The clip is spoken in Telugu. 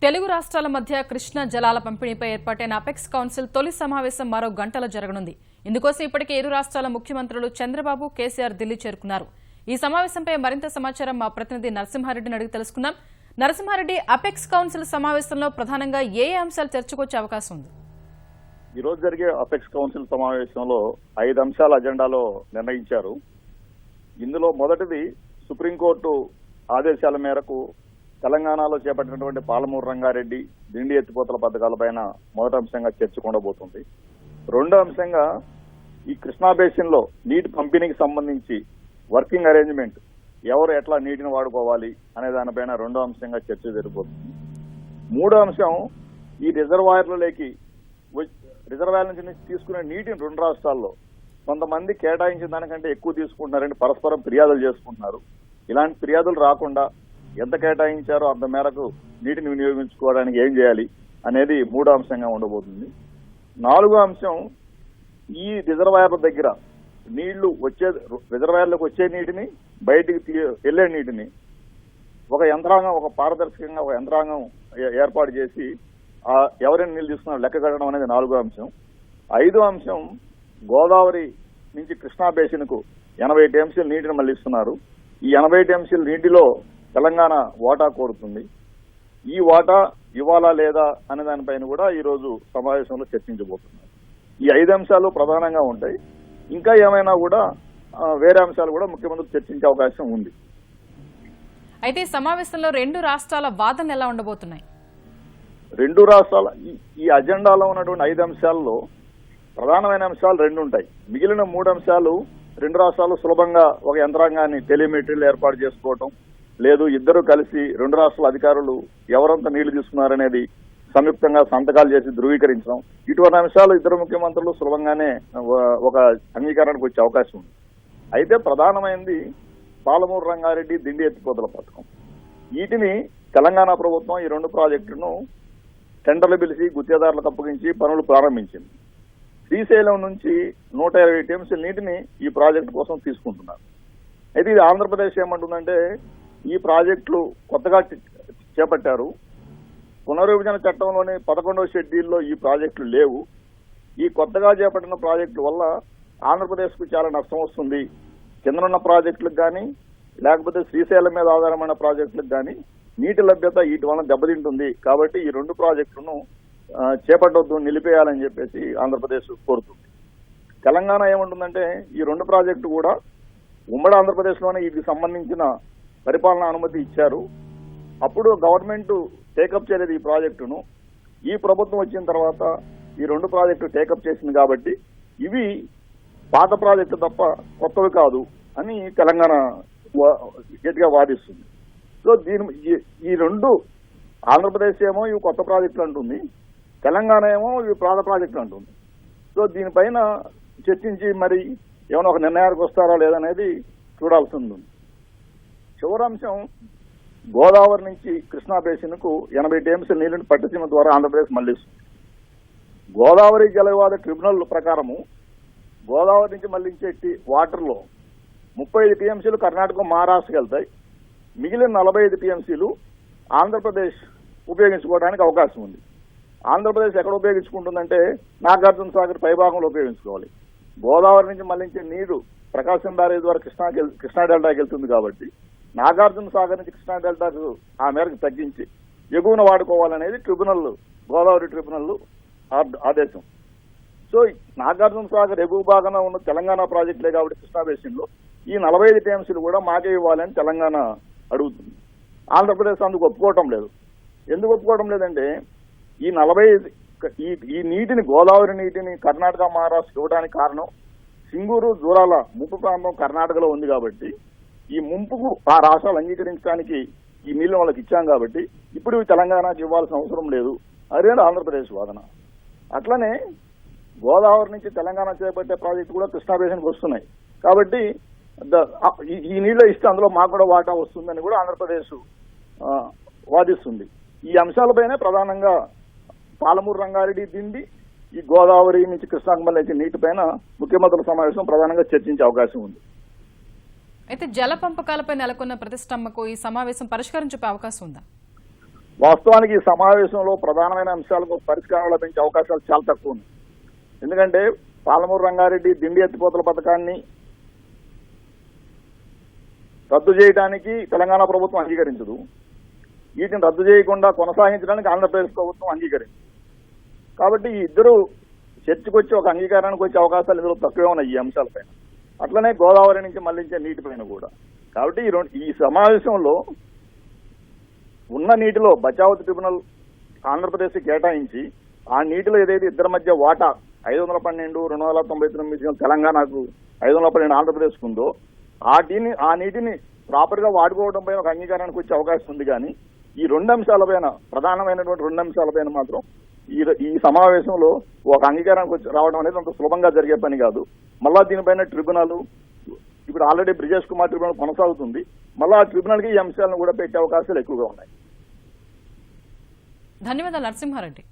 తెలుగు రాష్ట్రాల మధ్య కృష్ణా జలాల పంపిణీపై ఏర్పాటైన అపెక్స్ కౌన్సిల్ తొలి సమావేశం మరో గంటలో జరగనుంది. ఇందుకోసం ఇప్పటికే ఇరు రాష్ట్రాల ముఖ్యమంత్రులు చంద్రబాబు, కేసీఆర్ ఢిల్లీ చేరుకున్నారు. ఈ సమావేశంపై మరింత సమాచారం మా ప్రతినిధి నరసింహారెడ్డిని అడిగి తెలుసుకుందాం. నరసింహారెడ్డి, అపెక్స్ కౌన్సిల్ సమావేశంలో ప్రధానంగా ఏ అంశాలు చర్చకొచ్చే అవకాశం ఉంది? ఈ రోజు జరిగే అపెక్స్ కౌన్సిల్ సమావేశంలో 5 అంశాల అజెండాలో నిర్ణయించారు. ఇందులో మొదటిది సుప్రీంకోర్టు ఆదేశాల మేరకు తెలంగాణలో చేపట్టినటువంటి పాలమూరు రంగారెడ్డి, దిండి ఎత్తిపోతల పథకాలపైన మొదటి అంశంగా చర్చకు ఉండబోతుంది. రెండో అంశంగా ఈ కృష్ణా బేసిన్ లో నీటి పంపిణీకి సంబంధించి వర్కింగ్ అరేంజ్మెంట్, ఎవరు ఎట్లా నీటిని వాడుకోవాలి అనే దానిపైన రెండో అంశంగా చర్చ జరిగిపోతుంది. మూడో అంశం ఈ రిజర్వాయర్లలోకి నుంచి తీసుకునే నీటిని రెండు రాష్ట్రాల్లో కొంతమంది కేటాయించిన దానికంటే ఎక్కువ తీసుకుంటున్నారని పరస్పరం ఫిర్యాదులు చేసుకుంటున్నారు. ఇలాంటి ఫిర్యాదులు రాకుండా ఎంత కేటాయించారో అంత మేరకు నీటిని వినియోగించుకోవడానికి ఏం చేయాలి అనేది మూడో అంశంగా ఉండబోతుంది. నాలుగో అంశం ఈ రిజర్వాయర్ల దగ్గర నీళ్లు రిజర్వాయర్లకు వచ్చే నీటిని, బయటికి వెళ్లే నీటిని ఒక యంత్రాంగం, ఒక పారదర్శకంగా ఒక యంత్రాంగం ఏర్పాటు చేసి ఎవరైనా నీళ్లు తీసుకున్నారో లెక్క కట్టడం అనేది నాలుగో అంశం. ఐదో అంశం గోదావరి నుంచి కృష్ణా బేసిన్ కు 80 టీఎంసీలు నీటిని మళ్లిస్తున్నారు. ఈ 80 టీఎంసీల నీటిలో తెలంగాణ వాటా కోరుతుంది. ఈ వాటా ఇవ్వాలా లేదా అనే దానిపైన కూడా ఈ రోజు సమావేశంలో చర్చించబోతున్నారు. ఈ 5 అంశాలు ప్రధానంగా ఉంటాయి. ఇంకా ఏమైనా కూడా వేరే అంశాలు కూడా ముఖ్యమంత్రి చర్చించే అవకాశం ఉంది. అయితే ఈ సమావేశంలో రెండు రాష్ట్రాల వాదనలు ఎలా ఉండబోతున్నాయి? రెండు రాష్ట్రాల ఈ అజెండాలో ఉన్నటువంటి 5 అంశాల్లో ప్రధానమైన అంశాలు 2 ఉంటాయి. మిగిలిన 3 అంశాలు రెండు రాష్ట్రాలు సులభంగా ఒక యంత్రాంగాన్ని టెలిమెట్రీలు ఏర్పాటు చేసుకోవటం, లేదు ఇద్దరు కలిసి రెండు రాష్ట్రాల అధికారులు ఎవరంతా నీళ్లు తీసుకున్నారనేది సంయుక్తంగా సంతకాలు చేసి ధృవీకరించడం, ఇటువంటి అంశాలు ఇద్దరు ముఖ్యమంత్రులు సులభంగానే ఒక అంగీకారానికి వచ్చే అవకాశం ఉంది. అయితే ప్రధానమైనది పాలమూరు రంగారెడ్డి, దిండి ఎత్తిపోతల పథకం. వీటిని తెలంగాణ ప్రభుత్వం ఈ 2 ప్రాజెక్టులను టెండర్లు పిలిచి గుత్తేదారులకు అప్పగించి పనులు ప్రారంభించింది. శ్రీశైలం నుంచి 120 టీఎంసీల నీటిని ఈ ప్రాజెక్టు కోసం తీసుకుంటున్నారు. అయితే ఇది ఆంధ్రప్రదేశ్ ఏమంటుందంటే ఈ ప్రాజెక్టులు కొత్తగా చేపట్టారు, పునర్విభజన చట్టంలోని 11వ షెడ్యూల్లో ఈ ప్రాజెక్టులు లేవు. ఈ కొత్తగా చేపట్టిన ప్రాజెక్టుల వల్ల ఆంధ్రప్రదేశ్ కు చాలా నష్టం వస్తుంది. కిందనున్న ప్రాజెక్టులకు కానీ లేకపోతే శ్రీశైలం మీద ఆధారమైన ప్రాజెక్టులకు కానీ నీటి లభ్యత వీటి వల్ల దెబ్బతింటుంది. కాబట్టి ఈ 2 ప్రాజెక్టులను చేపట్టొద్దు, నిలిపేయాలని చెప్పేసి ఆంధ్రప్రదేశ్ కోరుతుంది. తెలంగాణ ఏమంటుందంటే ఈ 2 ప్రాజెక్టు కూడా ఉమ్మడి ఆంధ్రప్రదేశ్ లోనే వీటికి సంబంధించిన పరిపాలనా అనుమతి ఇచ్చారు. అప్పుడు గవర్నమెంట్ టేకప్ చేయలేదు ఈ ప్రాజెక్టును. ఈ ప్రభుత్వం వచ్చిన తర్వాత ఈ 2 ప్రాజెక్టులు టేకప్ చేసింది కాబట్టి ఇవి పాత ప్రాజెక్టు తప్ప కొత్తవి కాదు అని తెలంగాణ గట్టిగా వాదిస్తుంది. సో ఈ 2 ఆంధ్రప్రదేశ్ ఏమో ఇవి కొత్త ప్రాజెక్టులు అంటుంది, తెలంగాణ ఏమో ఇవి పాత ప్రాజెక్టులు అంటుంది. సో దీనిపైన చర్చించి మరి ఏమైనా ఒక నిర్ణయానికి వస్తారా లేదనేది చూడాల్సి ఉంది. చివరాంశం గోదావరి నుంచి కృష్ణా బేసిన్ కు 80 టీఎంసీల నీళ్లను పట్టిసీమ ద్వారా ఆంధ్రప్రదేశ్ మళ్లిస్తుంది. గోదావరి జల వివాద ట్రిబ్యునల్ ప్రకారము గోదావరి నుంచి మళ్లించే వాటర్ లో 35 టీఎంసీలు కర్ణాటక, మహారాష్ట్రకి వెళ్తాయి. మిగిలిన 45 టీఎంసీలు ఆంధ్రప్రదేశ్ ఉపయోగించుకోవడానికి అవకాశం ఉంది. ఆంధ్రప్రదేశ్ ఎక్కడ ఉపయోగించుకుంటుందంటే నాగార్జున సాగర్ పైభాగంలో ఉపయోగించుకోవాలి. గోదావరి నుంచి మళ్లించే నీరు ప్రకాశం బ్యారేజ్ ద్వారా కృష్ణా డెల్టాకి వెళ్తుంది కాబట్టి నాగార్జున సాగర్ నుంచి కృష్ణా డెల్టాకు ఆ మేరకు తగ్గించి ఎగువన వాడుకోవాలనేది గోదావరి ట్రిబ్యునల్ ఆదేశం. సో నాగార్జున సాగర్ ఎగువ భాగంలో ఉన్న తెలంగాణ ప్రాజెక్టులే కాబట్టి కృష్ణా బేసిన్ లో ఈ 45 టీఎంసీలు కూడా మాకే ఇవ్వాలని తెలంగాణ అడుగుతుంది. ఆంధ్రప్రదేశ్ అందుకు ఒప్పుకోవటం లేదు. ఎందుకు ఒప్పుకోవడం లేదంటే ఈ 45 ఈ నీటిని, గోదావరి నీటిని కర్ణాటక, మహారాష్ట్ర ఇవ్వడానికి కారణం సింగూరు, జూరాల ముంపు ప్రాంతం కర్ణాటకలో ఉంది కాబట్టి ఈ ముంపుకు ఆ రాష్ట్రాలు అంగీకరించడానికి ఈ నీళ్లు వాళ్ళకి ఇచ్చాం కాబట్టి ఇప్పుడు ఇవి తెలంగాణకు ఇవ్వాల్సిన అవసరం లేదు అదే ఆంధ్రప్రదేశ్ వాదన. అట్లనే గోదావరి నుంచి తెలంగాణ చేపట్టే ప్రాజెక్టు కూడా కృష్ణా బేసిన్కి వస్తున్నాయి కాబట్టి ఈ నీళ్ళు ఇస్తే అందులో మాకు కూడా వాటా వస్తుందని కూడా ఆంధ్రప్రదేశ్ వాదిస్తుంది. ఈ అంశాలపైనే ప్రధానంగా పాలమూరు రంగారెడ్డి, దిండి, ఈ గోదావరి నుంచి కృష్ణాకు మళ్లించే నీటిపైన ముఖ్యమంత్రుల సమావేశం ప్రధానంగా చర్చించే అవకాశం ఉంది. అయితే జల పంపకాలపై నెలకొన్న ప్రతిష్టంభకు ఈ సమావేశం పరిష్కారం చూపే అవకాశం ఉందా? వాస్తవానికి ఈ సమావేశంలో ప్రధానమైన అంశాలకు పరిష్కారం లభించే అవకాశాలు చాలా తక్కువ ఉన్నాయి. ఎందుకంటే పాలమూరు రంగారెడ్డి దిండి ఎత్తిపోతల పథకాన్ని రద్దు చేయడానికి తెలంగాణ ప్రభుత్వం అంగీకరించదు. వీటిని రద్దు చేయకుండా కొనసాగించడానికి ఆంధ్రప్రదేశ్ ప్రభుత్వం అంగీకరించదు. కాబట్టి ఈ ఇద్దరు చర్చకు వచ్చి ఒక అంగీకారానికి వచ్చే అవకాశాలు ఇందులో తక్కువే ఉన్నాయి ఈ అంశాలపైన. అట్లనే గోదావరి నుంచి మళ్లించే నీటిపైన కూడా. కాబట్టి ఈ సమావేశంలో ఉన్న నీటిలో బచావత్ ట్రిబ్యునల్ ఆంధ్రప్రదేశ్ కేటాయించి ఆ నీటిలో ఏదైతే ఇద్దరి మధ్య వాటా 512, 299 తెలంగాణకు 512 ఆంధ్రప్రదేశ్కు ఉందో ఆ నీటిని ప్రాపర్ గా వాడుకోవడం పైన ఒక అంగీకారానికి వచ్చే అవకాశం ఉంది. కానీ ఈ రెండు అంశాలపైన ప్రధానమైనటువంటి రెండు అంశాలపైన మాత్రం ఈ సమావేశంలో ఒక అంగీకారానికి వచ్చి రావడం అనేది అంత సులభంగా జరిగే పని కాదు. మళ్ళా దీనిపైన ట్రిబ్యునల్ ఇప్పుడు ఆల్రెడీ బ్రిజేష్ కుమార్ ట్రిబ్యునల్ కొనసాగుతుంది. మళ్ళా ఆ ట్రిబ్యునల్ కి ఈ అంశాలను కూడా పెట్టే అవకాశాలు ఎక్కువగా ఉన్నాయి. ధన్యవాదాలు నరసింహారెడ్డి.